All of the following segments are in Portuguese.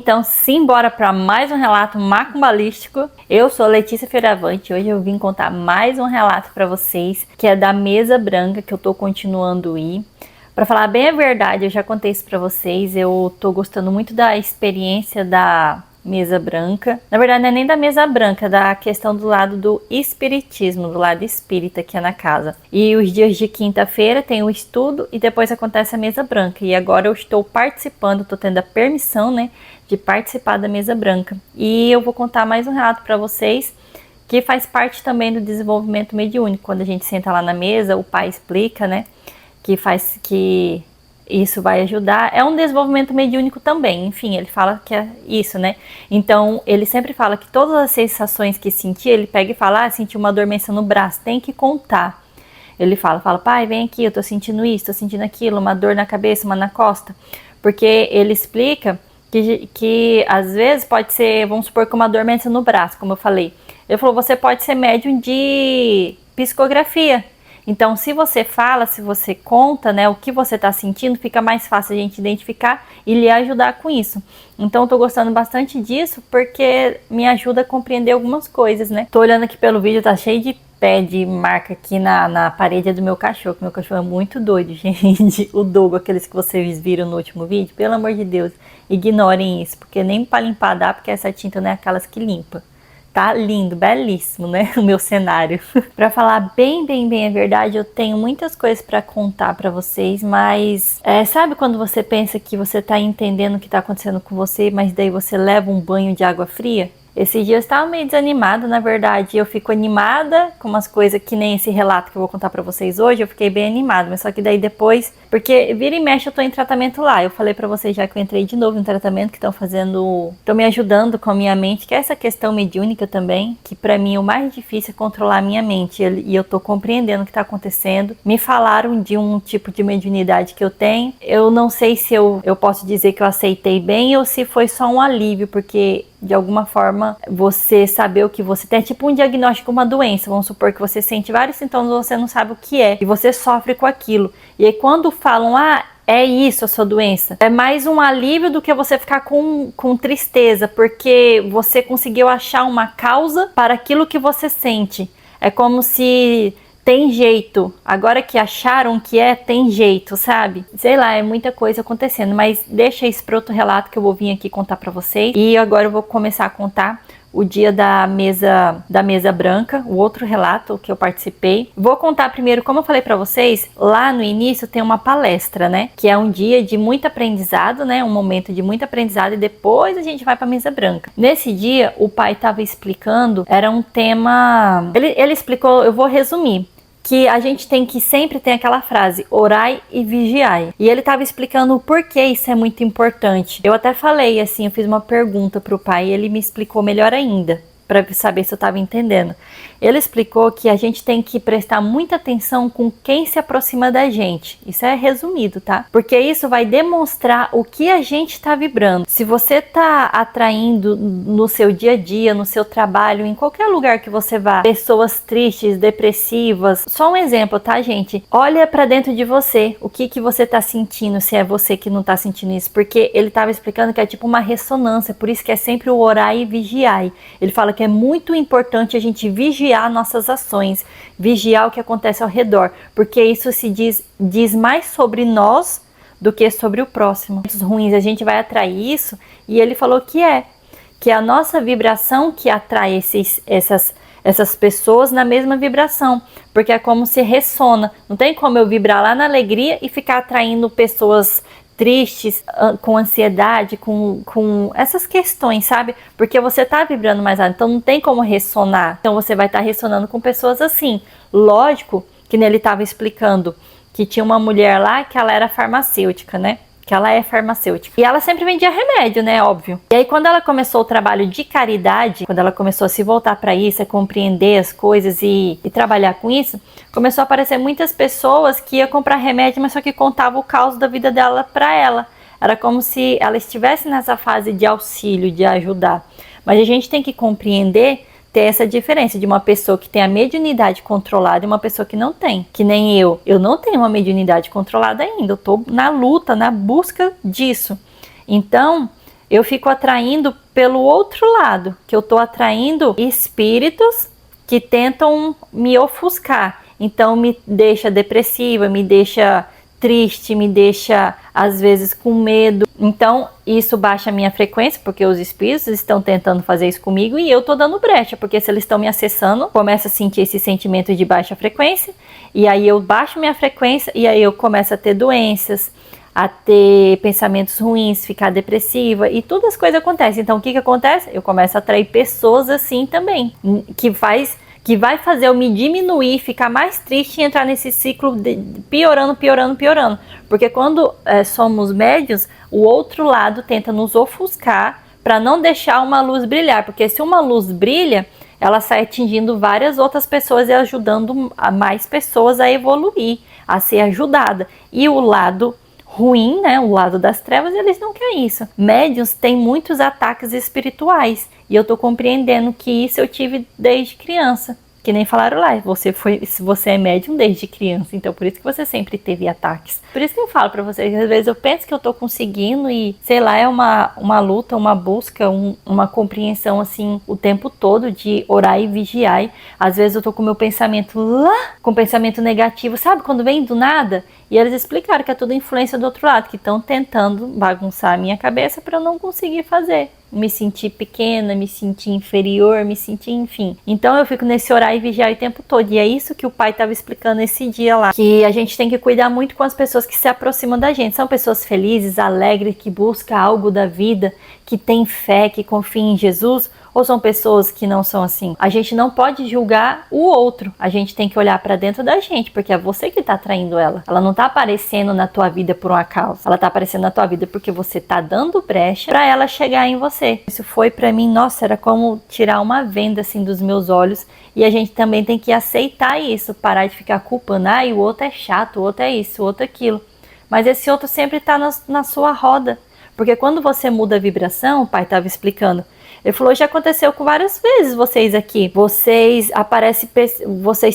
Então, simbora para mais um relato macumbalístico. Eu sou Letícia Fioravante. Hoje eu vim contar mais um relato para vocês, que é da mesa branca, que eu tô continuando ir. Para falar bem a verdade, eu já contei isso para vocês. Eu tô gostando muito da experiência da mesa branca. Na verdade, não é nem da mesa branca, é da questão do lado do espiritismo, do lado espírita que é na casa. E os dias de quinta-feira tem o estudo e depois acontece a mesa branca. E agora eu estou participando, estou tendo a permissão, né, de participar da mesa branca. E eu vou contar mais um relato para vocês, que faz parte também do desenvolvimento mediúnico. Quando a gente senta lá na mesa, o pai explica, né, que isso vai ajudar. É um desenvolvimento mediúnico também, enfim, ele fala que é isso, né? Então, ele sempre fala que todas as sensações que sentir, ele pega e fala, senti uma dormência no braço, tem que contar. Ele fala, pai, vem aqui, eu tô sentindo isso, tô sentindo aquilo, uma dor na cabeça, uma na costa. Porque ele explica que às vezes pode ser, vamos supor, que uma dormência no braço, como eu falei. Ele falou, você pode ser médium de psicografia. Então, se você fala, se você conta, né, o que você está sentindo, fica mais fácil a gente identificar e lhe ajudar com isso. Então, eu tô gostando bastante disso porque me ajuda a compreender algumas coisas, né? Tô olhando aqui pelo vídeo, tá cheio de pé de marca aqui na parede do meu cachorro, que meu cachorro é muito doido, gente. O Dogo, aqueles que vocês viram no último vídeo, pelo amor de Deus, ignorem isso, porque nem para limpar dá, porque essa tinta não é aquelas que limpa. Tá lindo, belíssimo, né? O meu cenário. Pra falar bem a verdade, eu tenho muitas coisas pra contar pra vocês, mas sabe quando você pensa que você tá entendendo o que tá acontecendo com você, mas daí você leva um banho de água fria? Esses dias eu estava meio desanimada, na verdade. Eu fico animada com umas coisas que nem esse relato que eu vou contar pra vocês hoje. Eu fiquei bem animada, mas só que daí depois... Porque vira e mexe eu tô em tratamento lá. Eu falei pra vocês já que eu entrei de novo em tratamento, que estão fazendo... Estão me ajudando com a minha mente, que é essa questão mediúnica também. Que pra mim o mais difícil é controlar a minha mente. E eu tô compreendendo o que tá acontecendo. Me falaram de um tipo de mediunidade que eu tenho. Eu não sei se eu posso dizer que eu aceitei bem ou se foi só um alívio, porque... De alguma forma, você saber o que você tem, é tipo um diagnóstico de uma doença. Vamos supor que você sente vários sintomas, você não sabe o que é, e você sofre com aquilo. E aí quando falam, é isso a sua doença, é mais um alívio do que você ficar com tristeza, porque você conseguiu achar uma causa para aquilo que você sente. É como se... tem jeito, agora que acharam que tem jeito, sabe? Sei lá, é muita coisa acontecendo, mas deixa isso para outro relato que eu vou vir aqui contar para vocês. E agora eu vou começar a contar o dia da mesa branca, o outro relato que eu participei. Vou contar primeiro, como eu falei para vocês, lá no início tem uma palestra, né? Que é um dia de muito aprendizado, né? Um momento de muito aprendizado e depois a gente vai para a mesa branca. Nesse dia, o pai estava explicando, era um tema... Ele explicou, eu vou resumir. Que a gente tem que sempre ter aquela frase, orai e vigiai. E ele estava explicando o porquê isso é muito importante. Eu até falei assim, eu fiz uma pergunta pro pai e ele me explicou melhor ainda, para saber se eu estava entendendo. Ele explicou que a gente tem que prestar muita atenção com quem se aproxima da gente. Isso é resumido, tá? Porque isso vai demonstrar o que a gente está vibrando. Se você está atraindo no seu dia a dia, no seu trabalho, em qualquer lugar que você vá, pessoas tristes, depressivas. Só um exemplo, tá, gente? Olha para dentro de você. O que você está sentindo, se é você que não está sentindo isso. Porque ele estava explicando que é tipo uma ressonância. Por isso que é sempre o orar e vigiar. Ele fala que é muito importante a gente vigiar nossas ações, vigiar o que acontece ao redor, porque isso se diz mais sobre nós do que sobre o próximo. Os ruins, a gente vai atrair isso, e ele falou que é a nossa vibração que atrai essas pessoas na mesma vibração, porque é como se ressona. Não tem como eu vibrar lá na alegria e ficar atraindo pessoas tristes, com ansiedade, com essas questões, sabe? Porque você tá vibrando mais alto, então não tem como ressonar. Então você vai estar ressonando com pessoas assim. Lógico que ele estava explicando que tinha uma mulher lá que ela era farmacêutica, né? Que ela é farmacêutica. E ela sempre vendia remédio, né? Óbvio. E aí quando ela começou o trabalho de caridade, quando ela começou a se voltar para isso, a compreender as coisas e trabalhar com isso, começou a aparecer muitas pessoas que iam comprar remédio, mas só que contavam o caos da vida dela para ela. Era como se ela estivesse nessa fase de auxílio, de ajudar. Mas a gente tem que compreender, ter essa diferença de uma pessoa que tem a mediunidade controlada e uma pessoa que não tem. Que nem eu. Eu não tenho uma mediunidade controlada ainda. Eu tô na luta, na busca disso. Então, eu fico atraindo pelo outro lado, que eu tô atraindo espíritos que tentam me ofuscar. Então me deixa depressiva, me deixa triste, me deixa às vezes com medo. Então isso baixa a minha frequência, porque os espíritos estão tentando fazer isso comigo e eu tô dando brecha, porque se eles estão me acessando, começo a sentir esse sentimento de baixa frequência, e aí eu baixo minha frequência e aí eu começo a ter doenças, a ter pensamentos ruins, ficar depressiva e todas as coisas acontecem. Então o que acontece? Eu começo a atrair pessoas assim também, que vai fazer eu me diminuir, ficar mais triste e entrar nesse ciclo de piorando. Porque quando somos médios, o outro lado tenta nos ofuscar para não deixar uma luz brilhar. Porque se uma luz brilha, ela sai atingindo várias outras pessoas e ajudando mais pessoas a evoluir, a ser ajudada. E o lado ruim, né, o lado das trevas, eles não querem isso. Médiuns têm muitos ataques espirituais e eu tô compreendendo que isso eu tive desde criança. Que nem falaram lá, você é médium desde criança, então por isso que você sempre teve ataques. Por isso que eu falo pra vocês, às vezes eu penso que eu tô conseguindo e, sei lá, é uma luta, uma busca, uma compreensão assim, o tempo todo de orar e vigiar. E, às vezes eu tô com o meu pensamento lá, com pensamento negativo, sabe? Quando vem do nada. E eles explicaram que é tudo influência do outro lado, que estão tentando bagunçar a minha cabeça para eu não conseguir fazer. Me sentir pequena, me sentir inferior, me sentir, enfim. Então eu fico nesse orar e vigiar o tempo todo. E é isso que o pai estava explicando esse dia lá. Que a gente tem que cuidar muito com as pessoas que se aproximam da gente. São pessoas felizes, alegres, que buscam algo da vida, que têm fé, que confiam em Jesus. Ou são pessoas que não são assim? A gente não pode julgar o outro. A gente tem que olhar para dentro da gente, porque é você que tá atraindo ela. Ela não tá aparecendo na tua vida por um acaso. Ela tá aparecendo na tua vida porque você tá dando brecha para ela chegar em você. Isso foi para mim, nossa, era como tirar uma venda assim dos meus olhos. E a gente também tem que aceitar isso, parar de ficar culpando. Ah, o outro é chato, o outro é isso, o outro é aquilo. Mas esse outro sempre tá na sua roda. Porque quando você muda a vibração, o pai tava explicando, ele falou, já aconteceu com várias vezes vocês aqui. Vocês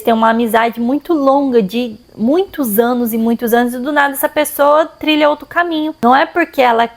têm uma amizade muito longa, de muitos anos e do nada essa pessoa trilha outro caminho. Não é porque ela,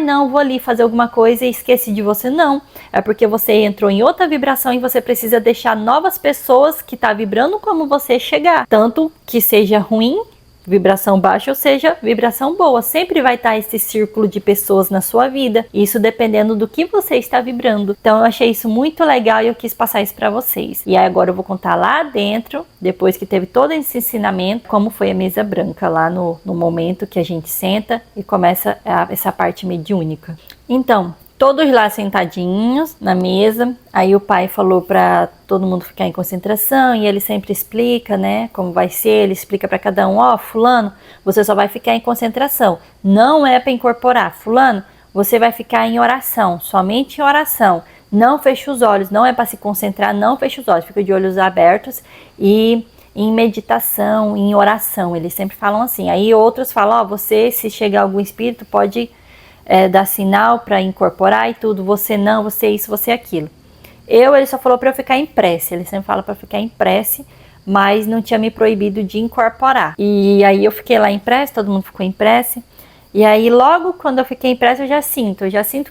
não, vou ali fazer alguma coisa e esqueci de você, não. É porque você entrou em outra vibração e você precisa deixar novas pessoas que estão vibrando como você chegar. Tanto que seja ruim, vibração baixa, ou seja, vibração boa. Sempre vai estar esse círculo de pessoas na sua vida. Isso dependendo do que você está vibrando. Então eu achei isso muito legal e eu quis passar isso para vocês. E aí agora eu vou contar lá dentro, depois que teve todo esse ensinamento, como foi a mesa branca lá no momento que a gente senta e começa essa parte mediúnica. Então, todos lá sentadinhos na mesa, aí o pai falou para todo mundo ficar em concentração e ele sempre explica, né, como vai ser, ele explica para cada um, fulano, você só vai ficar em concentração, não é para incorporar, fulano, você vai ficar em oração, somente em oração, não fecha os olhos, não é para se concentrar, não fecha os olhos, fica de olhos abertos e em meditação, em oração, eles sempre falam assim, aí outros falam, você, se chegar algum espírito, pode dar sinal para incorporar e tudo, você não, você isso, você aquilo. Ele só falou para eu ficar em prece, ele sempre fala para ficar em prece, mas não tinha me proibido de incorporar. E aí eu fiquei lá em prece, todo mundo ficou em prece, e aí logo quando eu fiquei em prece eu já sinto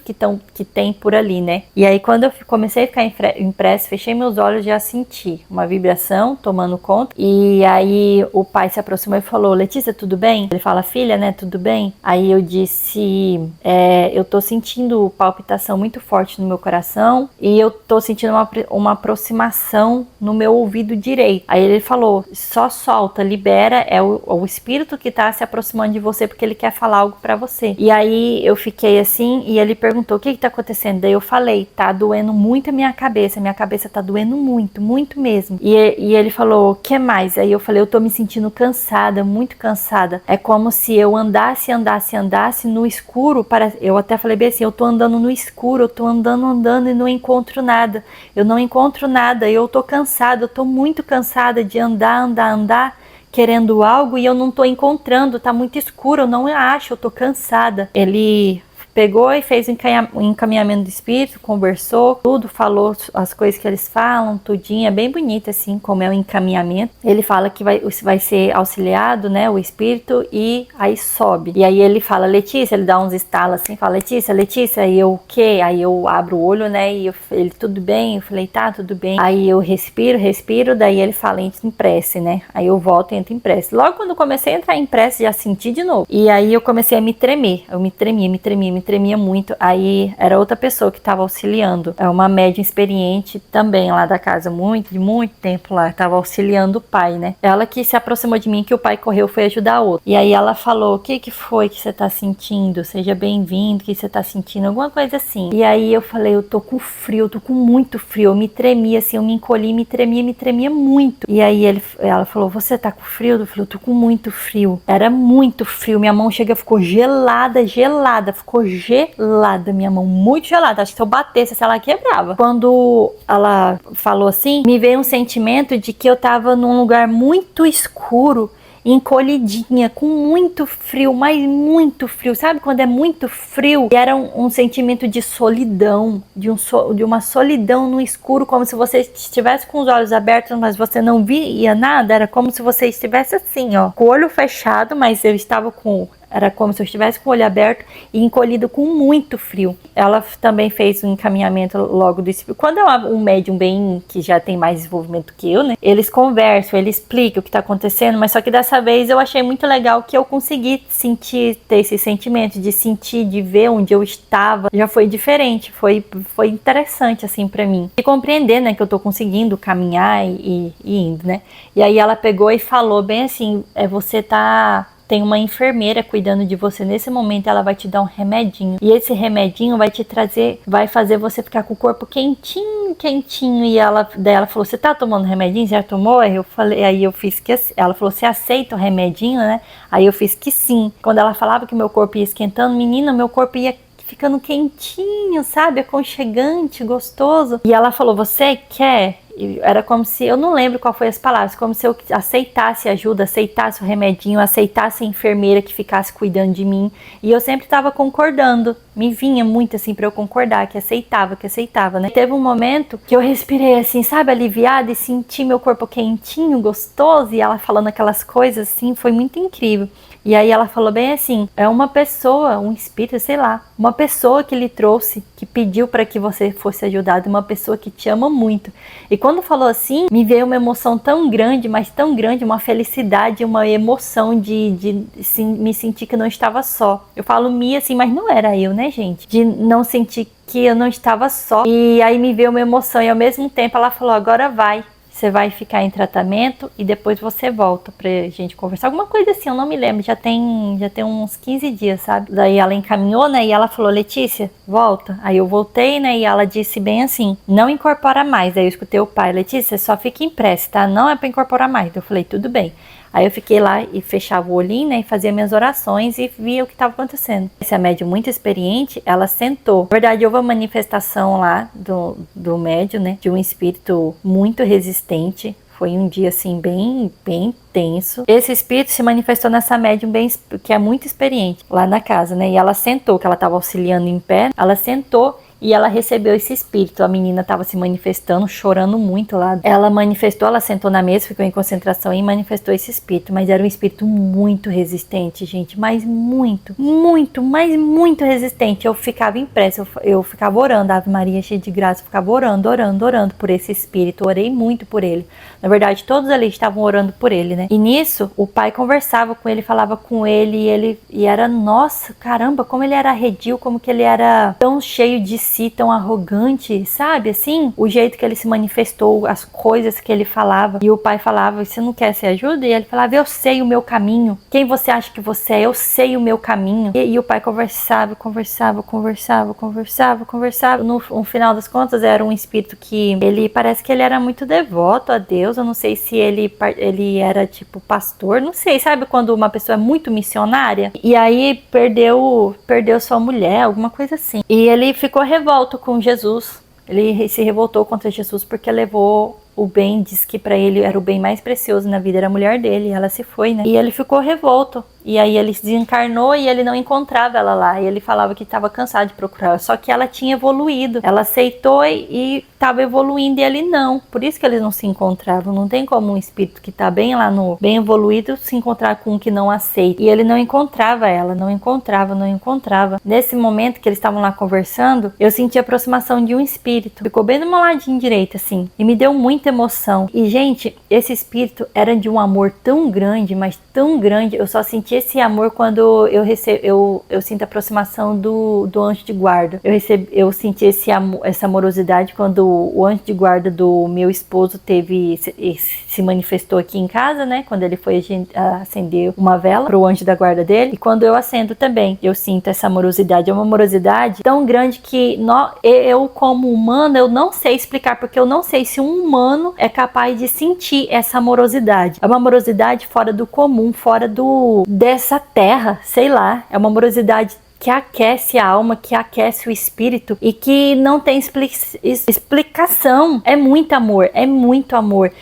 que tem por ali, né? E aí quando eu comecei a ficar em prece, fechei meus olhos, já senti uma vibração tomando conta, e aí o pai se aproximou e falou, Letícia, tudo bem? Ele fala, filha, né, tudo bem? Aí eu disse, eu tô sentindo palpitação muito forte no meu coração, e eu tô sentindo uma aproximação no meu ouvido direito. Aí ele falou, só solta, libera, é o espírito que tá se aproximando de você, porque ele quer falar algo pra você. E aí eu fiquei assim, e ele perguntou, o que tá acontecendo? Daí eu falei, tá doendo muito a minha cabeça tá doendo muito, muito mesmo. E ele falou, o que mais? Aí eu falei, eu tô me sentindo cansada, muito cansada. É como se eu andasse no escuro, eu até falei bem assim, eu tô andando no escuro, eu tô andando e não encontro nada. Eu não encontro nada, eu tô cansada, eu tô muito cansada de andar, querendo algo e eu não tô encontrando, tá muito escuro, eu não acho, eu tô cansada. Ele pegou e fez o encaminhamento do espírito, conversou, tudo, falou as coisas que eles falam, tudinho, é bem bonito assim, como é o encaminhamento. Ele fala que vai ser auxiliado, né, o espírito, e aí sobe. E aí ele fala, Letícia, ele dá uns estalos assim, fala, Letícia, aí eu, o quê? Aí eu abro o olho, né, e ele, tudo bem? Eu falei, tá, tudo bem. Aí eu respiro, daí ele fala, entra em prece, né, aí eu volto e entro em prece. Logo quando eu comecei a entrar em prece, já senti de novo. E aí eu comecei a me tremer, eu me tremia muito. Aí era outra pessoa que estava auxiliando, é uma médium experiente também lá da casa, de muito tempo lá, estava auxiliando o pai, né. Ela que se aproximou de mim, que o pai correu, foi ajudar a outra. E aí ela falou, o que foi que você tá sentindo? Seja bem-vindo, o que você tá sentindo? Alguma coisa assim. E aí eu falei, eu tô com frio, eu tô com muito frio. Eu me tremia assim, eu me encolhi, me tremia muito. E aí ela falou, você tá com frio? Eu falei, eu tô com muito frio. Era muito frio, minha mão ficou gelada, ficou gelada minha mão, muito gelada. Acho que se eu batesse, ela quebrava. Quando ela falou assim, me veio um sentimento de que eu tava num lugar muito escuro, encolhidinha, com muito frio, mas muito frio, sabe quando é muito frio? E era um sentimento de solidão, de uma solidão no escuro, como se você estivesse com os olhos abertos, mas você não via nada, era como se você estivesse assim, ó, com o olho fechado, mas eu estava era como se eu estivesse com o olho aberto e encolhido com muito frio. Ela também fez um encaminhamento logo do espírito. Quando é um médium bem que já tem mais desenvolvimento que eu, né? Eles conversam, eles explicam o que está acontecendo, mas só que dessa vez eu achei muito legal que eu consegui ter esse sentimento de sentir, de ver onde eu estava. Já foi diferente, foi interessante assim para mim. E compreender, né, que eu tô conseguindo caminhar e indo, né? E aí ela pegou e falou bem assim, tem uma enfermeira cuidando de você nesse momento, ela vai te dar um remedinho. E esse remedinho vai fazer você ficar com o corpo quentinho. E daí ela falou, você tá tomando remedinho? Já tomou? Aí eu fiz que assim. Ela falou, você aceita o remedinho, né? Aí eu fiz que sim. Quando ela falava que meu corpo ia esquentando, menina, meu corpo ia ficando quentinho, sabe? Aconchegante, gostoso. E ela falou, você quer? Era como se, eu não lembro qual foi as palavras, como se eu aceitasse ajuda, aceitasse o remedinho, aceitasse a enfermeira que ficasse cuidando de mim. E eu sempre estava concordando, me vinha muito assim para eu concordar, que aceitava, né? Teve um momento que eu respirei assim, sabe, aliviada, e senti meu corpo quentinho, gostoso, e ela falando aquelas coisas assim, foi muito incrível. E aí ela falou bem assim, é uma pessoa, um espírito, sei lá, uma pessoa que lhe trouxe, que pediu para que você fosse ajudado, uma pessoa que te ama muito. E quando falou assim, me veio uma emoção tão grande, mas tão grande, uma felicidade, uma emoção de me sentir que não estava só. Eu falo me assim, mas não era eu, né, gente? De não sentir que eu não estava só. E aí me veio uma emoção e ao mesmo tempo ela falou, agora vai. Você vai ficar em tratamento e depois você volta pra gente conversar. Alguma coisa assim, eu não me lembro. Já tem uns 15 dias, sabe? Daí ela encaminhou, né? E ela falou, Letícia, volta. Aí eu voltei, né? E ela disse bem assim, não incorpora mais. Daí eu escutei o pai, Letícia, só fica em prece, tá? Não é pra incorporar mais. Eu falei, tudo bem. Aí eu fiquei lá e fechava o olhinho, né, e fazia minhas orações e via o que estava acontecendo. Essa médium muito experiente, ela sentou. Na verdade, houve uma manifestação lá do médium, né, de um espírito muito resistente. Foi um dia, assim, bem tenso. Esse espírito se manifestou nessa médium que é muito experiente lá na casa, né, e ela sentou, que ela estava auxiliando em pé, ela sentou e ela recebeu esse espírito. A menina estava se manifestando, chorando muito lá. Ela sentou na mesa, ficou em concentração e manifestou esse espírito. Mas era um espírito muito resistente, gente. Mas muito resistente. Eu ficava impressa, eu ficava orando, Ave Maria cheia de graça. Eu ficava orando por esse espírito. Orei muito por ele. Na verdade, todos ali estavam orando por ele, né? E nisso, o pai conversava com ele, falava com ele, e era, nossa, caramba, como ele era arredio, como que ele era tão cheio de si, tão arrogante, sabe, assim, o jeito que ele se manifestou, as coisas que ele falava, e o pai falava, você não quer ser ajuda? E ele falava, eu sei o meu caminho, quem você acha que você é? Eu sei o meu caminho. E o pai conversava, no final das contas era um espírito que, ele parece que ele era muito devoto a Deus, eu não sei se ele era tipo pastor, não sei, sabe quando uma pessoa é muito missionária, e aí perdeu sua mulher, alguma coisa assim, e ele ficou revolto com Jesus. Ele se revoltou contra Jesus porque levou o bem, diz que para ele era o bem mais precioso na vida, era a mulher dele, e ela se foi, né? E ele ficou revolto. E aí ele desencarnou e ele não encontrava ela lá. E ele falava que estava cansado de procurar. Só que ela tinha evoluído. Ela aceitou e estava evoluindo e ele não. Por isso que eles não se encontravam. Não tem como um espírito que está bem lá no bem evoluído se encontrar com um que não aceita. E ele não encontrava ela. Não encontrava. Nesse momento que eles estavam lá conversando, eu senti a aproximação de um espírito. Ficou bem do meu ladinho direito, assim. E me deu muita emoção. E, gente, esse espírito era de um amor tão grande, mas tão grande. Eu só senti esse amor quando eu sinto a aproximação do anjo de guarda. Eu senti essa amorosidade quando o anjo de guarda do meu esposo se manifestou aqui em casa, né? Quando ele foi acender uma vela pro anjo da guarda dele. E quando eu acendo também, eu sinto essa amorosidade. É uma amorosidade tão grande que eu, como humano, eu não sei explicar, porque eu não sei se um humano é capaz de sentir essa amorosidade. É uma amorosidade fora do comum, fora dessa terra, sei lá. É uma amorosidade que aquece a alma, que aquece o espírito e que não tem explicação. É muito amor,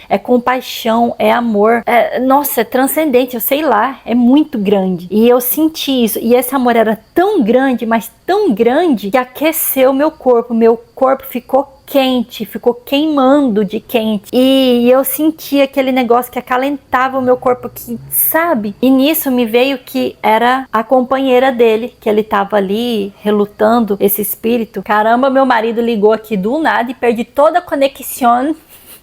é compaixão, é amor. Nossa, é transcendente, eu sei lá, é muito grande. E eu senti isso, e esse amor era tão grande, mas tão grande, que aqueceu meu corpo ficou quente, ficou queimando de quente, e eu senti aquele negócio que acalentava o meu corpo aqui, sabe? E nisso me veio que era a companheira dele, que ele tava ali relutando, esse espírito. Caramba, meu marido ligou aqui do nada e perdi toda a conexão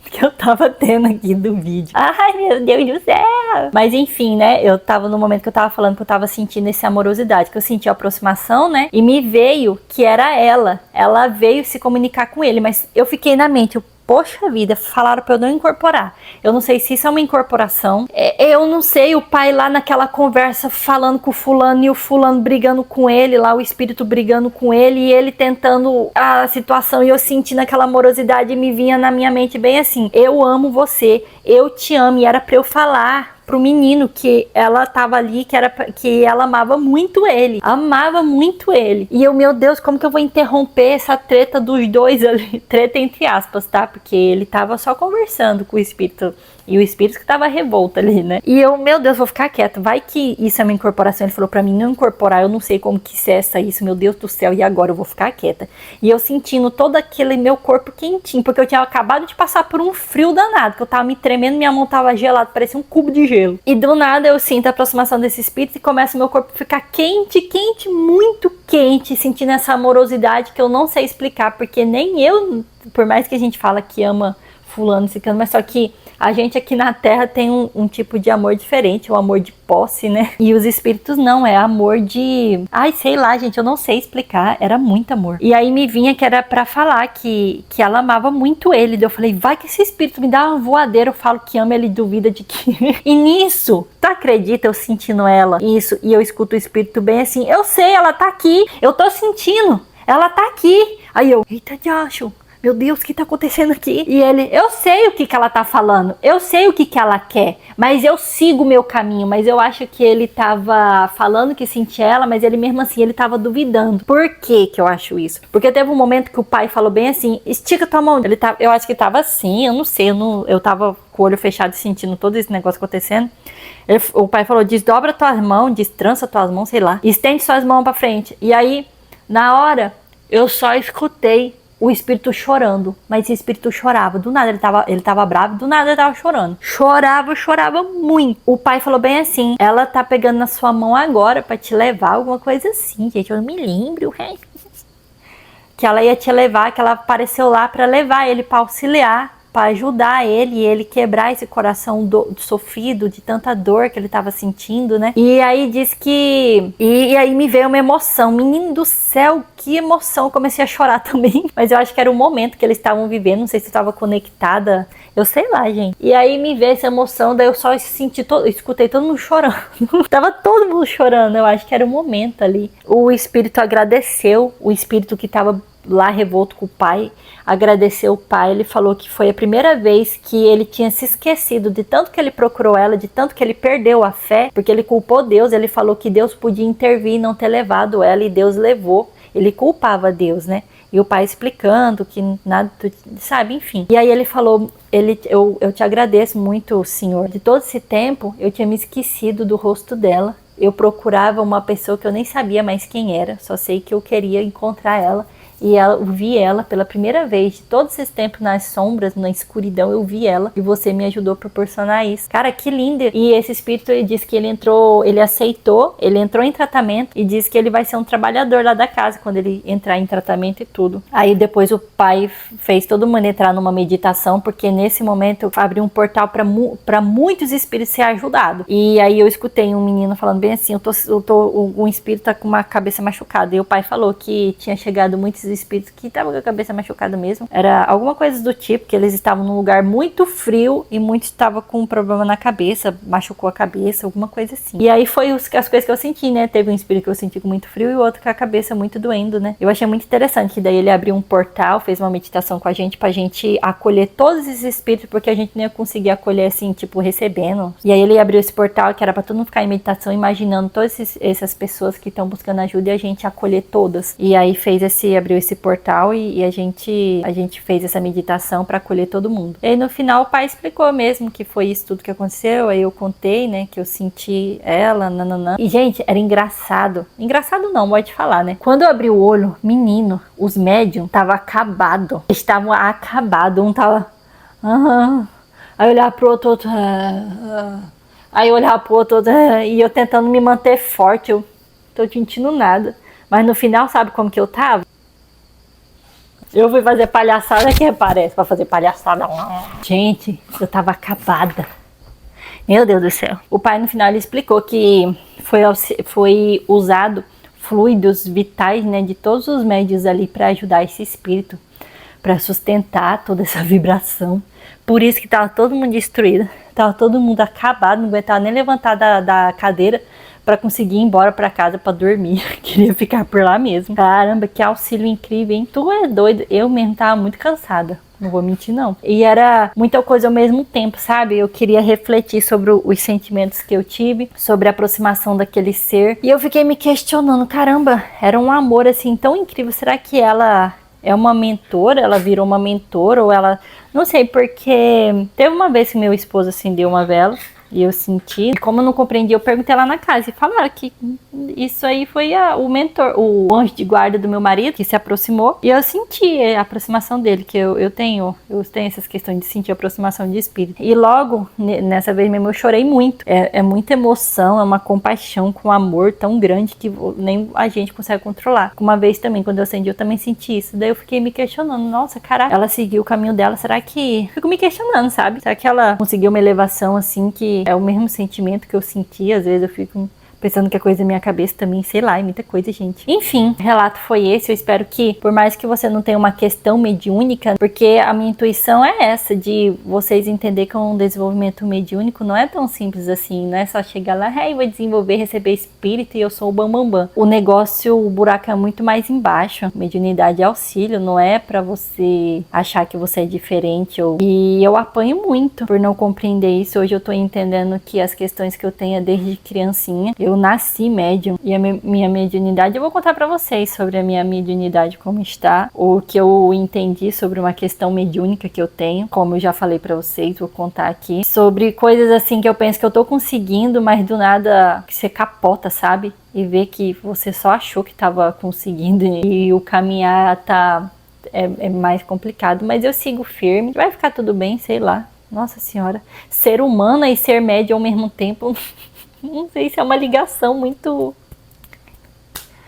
que eu tava tendo aqui do vídeo. Ai, meu Deus do céu! Mas enfim, né? Eu tava no momento que eu tava falando que eu tava sentindo essa amorosidade, que eu senti a aproximação, né? E me veio que era ela. Ela veio se comunicar com ele, mas eu fiquei na mente, poxa vida, falaram pra eu não incorporar. Eu não sei se isso é uma incorporação. Eu não sei, o pai lá naquela conversa falando com o fulano e o fulano brigando com ele, lá o espírito brigando com ele e ele tentando a situação, e eu sentindo aquela amorosidade e me vinha na minha mente bem assim: eu amo você, eu te amo. E era pra eu falar pro menino que ela tava ali, que ela amava muito ele. E eu, meu Deus, como que eu vou interromper essa treta dos dois ali? Treta entre aspas, tá? Porque ele tava só conversando com o espírito. E o espírito que tava revolto ali, né? E eu, meu Deus, vou ficar quieta. Vai que isso é uma incorporação. Ele falou pra mim não incorporar. Eu não sei como que cessa isso, meu Deus do céu. E agora eu vou ficar quieta. E eu sentindo todo aquele meu corpo quentinho, porque eu tinha acabado de passar por um frio danado, que eu tava me tremendo, minha mão tava gelada, parecia um cubo de gelo. E do nada eu sinto a aproximação desse espírito e começa o meu corpo a ficar quente, muito quente, sentindo essa amorosidade que eu não sei explicar, porque nem eu, por mais que a gente fala que ama fulano, ciclano, mas só que a gente aqui na Terra tem um tipo de amor diferente, o amor de posse, né? E os espíritos não, é amor de... Ai, sei lá, gente, eu não sei explicar, era muito amor. E aí me vinha que era pra falar que ela amava muito ele. Daí eu falei, vai que esse espírito me dá uma voadeira, eu falo que ama, ele duvida de que... E nisso, tu acredita, eu sentindo ela, isso, e eu escuto o espírito bem assim, eu sei, ela tá aqui, eu tô sentindo, ela tá aqui. Aí eu, eita, diacho, meu Deus, o que tá acontecendo aqui? E ele, eu sei o que ela tá falando, eu sei o que ela quer, mas eu sigo o meu caminho. Mas eu acho que ele tava falando que sentia ela, mas ele mesmo assim, ele tava duvidando. Por que eu acho isso? Porque teve um momento que o pai falou bem assim, estica tua mão. Eu acho que tava assim, eu não sei, eu tava com o olho fechado sentindo todo esse negócio acontecendo. O pai falou, desdobra tuas mãos, destrança tuas mãos, sei lá, estende suas mãos pra frente. E aí, na hora, eu só escutei o espírito chorando, mas esse espírito chorava, do nada ele tava bravo, do nada ele tava chorando, chorava muito. O pai falou bem assim, ela tá pegando na sua mão agora pra te levar, alguma coisa assim, gente, eu não me lembro, que ela ia te levar, que ela apareceu lá pra levar ele, pra auxiliar, para ajudar ele e ele quebrar esse coração sofrido de tanta dor que ele tava sentindo, né? E aí diz que... E aí me veio uma emoção. Menino do céu, que emoção. Eu comecei a chorar também. Mas eu acho que era o momento que eles estavam vivendo. Não sei se eu tava conectada. Eu sei lá, gente. E aí me veio essa emoção. Daí eu só escutei todo mundo chorando. Tava todo mundo chorando. Eu acho que era o momento ali. O espírito agradeceu. O espírito que tava lá revolto com o pai, agradeceu o pai. Ele falou que foi a primeira vez que ele tinha se esquecido de tanto que ele procurou ela, de tanto que ele perdeu a fé, porque ele culpou Deus. Ele falou que Deus podia intervir e não ter levado ela, e Deus levou. Ele culpava Deus, né? E o pai explicando que nada, sabe, enfim. E aí ele falou, eu te agradeço muito, Senhor. De todo esse tempo, eu tinha me esquecido do rosto dela. eu procurava uma pessoa que eu nem sabia mais quem era, só sei que eu queria encontrar ela. E eu vi ela pela primeira vez, de todos esses tempos nas sombras, na escuridão, eu vi ela. E você me ajudou a proporcionar isso. Cara, que lindo. E esse espírito, ele disse que ele entrou, ele aceitou, ele entrou em tratamento e disse que ele vai ser um trabalhador lá da casa, quando ele entrar em tratamento e tudo. Aí depois o pai fez todo mundo entrar numa meditação, porque nesse momento abriu um portal para muitos espíritos ser ajudados. E aí eu escutei um menino falando bem assim, um espírito tá com uma cabeça machucada. E o pai falou que tinha chegado muitos espíritos que estavam com a cabeça machucada mesmo. Era alguma coisa do tipo, que eles estavam num lugar muito frio e muitos estavam com um problema na cabeça, machucou a cabeça, alguma coisa assim. E aí foi as coisas que eu senti, né? Teve um espírito que eu senti com muito frio e o outro com a cabeça muito doendo, né? Eu achei muito interessante que daí ele abriu um portal, fez uma meditação com a gente pra gente acolher todos esses espíritos, porque a gente não ia conseguir acolher assim, tipo, recebendo. E aí ele abriu esse portal que era pra todo mundo ficar em meditação, imaginando todas essas pessoas que estão buscando ajuda e a gente acolher todas. E aí abriu esse portal e a gente fez essa meditação para acolher todo mundo. E aí no final o pai explicou mesmo que foi isso tudo que aconteceu, aí eu contei, né, que eu senti ela, nananã. E gente, era engraçado. Engraçado não, pode falar, né? Quando eu abri o olho, menino, os médiums estavam acabados. Eles estavam acabados, um tava... Aí eu olhava pro outro... Aí eu olhava pro outro... E eu tentando me manter forte, eu tô sentindo nada. Mas no final, sabe como que eu tava? Eu fui fazer palhaçada, que parece pra fazer palhaçada. Gente, eu tava acabada. Meu Deus do céu. O pai no final ele explicou que foi usado fluidos vitais, né, de todos os médios ali para ajudar esse espírito, para sustentar toda essa vibração. Por isso que tava todo mundo destruído. Tava todo mundo acabado, não aguentava nem levantar da cadeira para conseguir ir embora para casa para dormir. Queria ficar por lá mesmo. Caramba, que auxílio incrível, hein? Tu é doido. Eu mesmo tava muito cansada. Não vou mentir, não. E era muita coisa ao mesmo tempo, sabe? Eu queria refletir sobre os sentimentos que eu tive, sobre a aproximação daquele ser. E eu fiquei me questionando, caramba, era um amor assim tão incrível. Será que ela é uma mentora? Ela virou uma mentora? Ou ela... Não sei, porque teve uma vez que meu esposo acendeu uma vela e eu senti, e como eu não compreendi, eu perguntei lá na casa e falaram que isso aí foi o mentor, o anjo de guarda do meu marido que se aproximou, e eu senti a aproximação dele, que eu tenho essas questões de sentir a aproximação de espírito. E logo, nessa vez mesmo, eu chorei muito. É muita emoção, é uma compaixão com amor tão grande que nem a gente consegue controlar. Uma vez também, quando eu acendi, eu também senti isso. Daí eu fiquei me questionando, nossa, caraca, ela seguiu o caminho dela, será que... Fico me questionando, sabe? Será que ela conseguiu uma elevação assim que é o mesmo sentimento que eu senti? Às vezes eu fico pensando que é coisa da minha cabeça também, sei lá, é muita coisa, gente. Enfim, o relato foi esse. Eu espero que, por mais que você não tenha uma questão mediúnica, porque a minha intuição é essa, de vocês entenderem que um desenvolvimento mediúnico não é tão simples assim, não é só chegar lá, hey, vou desenvolver, receber espírito e eu sou o bambambam. O negócio, o buraco é muito mais embaixo. Mediunidade é auxílio, não é pra você achar que você é diferente. E eu apanho muito por não compreender isso. Hoje eu tô entendendo que as questões que eu tenho é desde criancinha. Eu nasci médium e a minha mediunidade, eu vou contar pra vocês sobre a minha mediunidade, como está, o que eu entendi sobre uma questão mediúnica que eu tenho, como eu já falei pra vocês, vou contar aqui, sobre coisas assim que eu penso que eu tô conseguindo, mas do nada que você capota, sabe? E ver que você só achou que tava conseguindo e o caminhar é mais complicado, mas eu sigo firme, vai ficar tudo bem, sei lá. Nossa senhora, ser humana e ser médium ao mesmo tempo... Não sei se é uma ligação muito...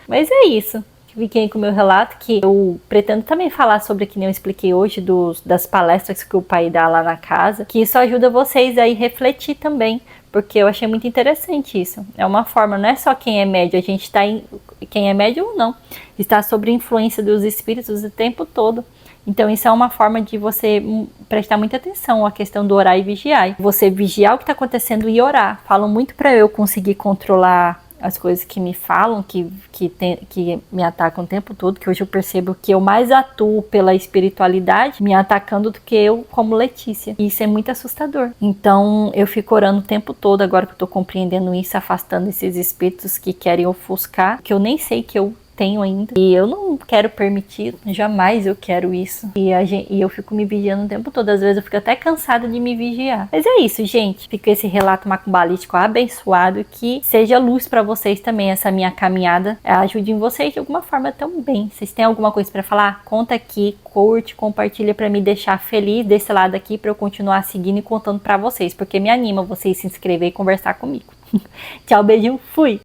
Mas é isso. Fiquei com o meu relato, que eu pretendo também falar sobre, que nem eu expliquei hoje, das palestras que o pai dá lá na casa, que isso ajuda vocês a refletir também, porque eu achei muito interessante isso. É uma forma, não é só quem é médium, a gente está quem é médium ou não, está sob influência dos espíritos o tempo todo. Então isso é uma forma de você prestar muita atenção à questão do orar e vigiar. Você vigiar o que está acontecendo e orar. Falam muito para eu conseguir controlar as coisas que me falam, que me atacam o tempo todo, que hoje eu percebo que eu mais atuo pela espiritualidade me atacando do que eu como Letícia. E isso é muito assustador. Então eu fico orando o tempo todo, agora que eu tô compreendendo isso, afastando esses espíritos que querem ofuscar, que eu nem sei que eu tenho ainda. E eu não quero permitir, jamais eu quero isso. E eu fico me vigiando o tempo todo. Às vezes eu fico até cansada de me vigiar. Mas é isso, gente. Fica esse relato macumbalístico abençoado. Que seja luz pra vocês também, essa minha caminhada. Ajude em vocês de alguma forma também. Vocês têm alguma coisa pra falar? Conta aqui, curte, compartilha pra me deixar feliz desse lado aqui, pra eu continuar seguindo e contando pra vocês. Porque me anima vocês se inscrever e conversar comigo. Tchau, beijinho, fui!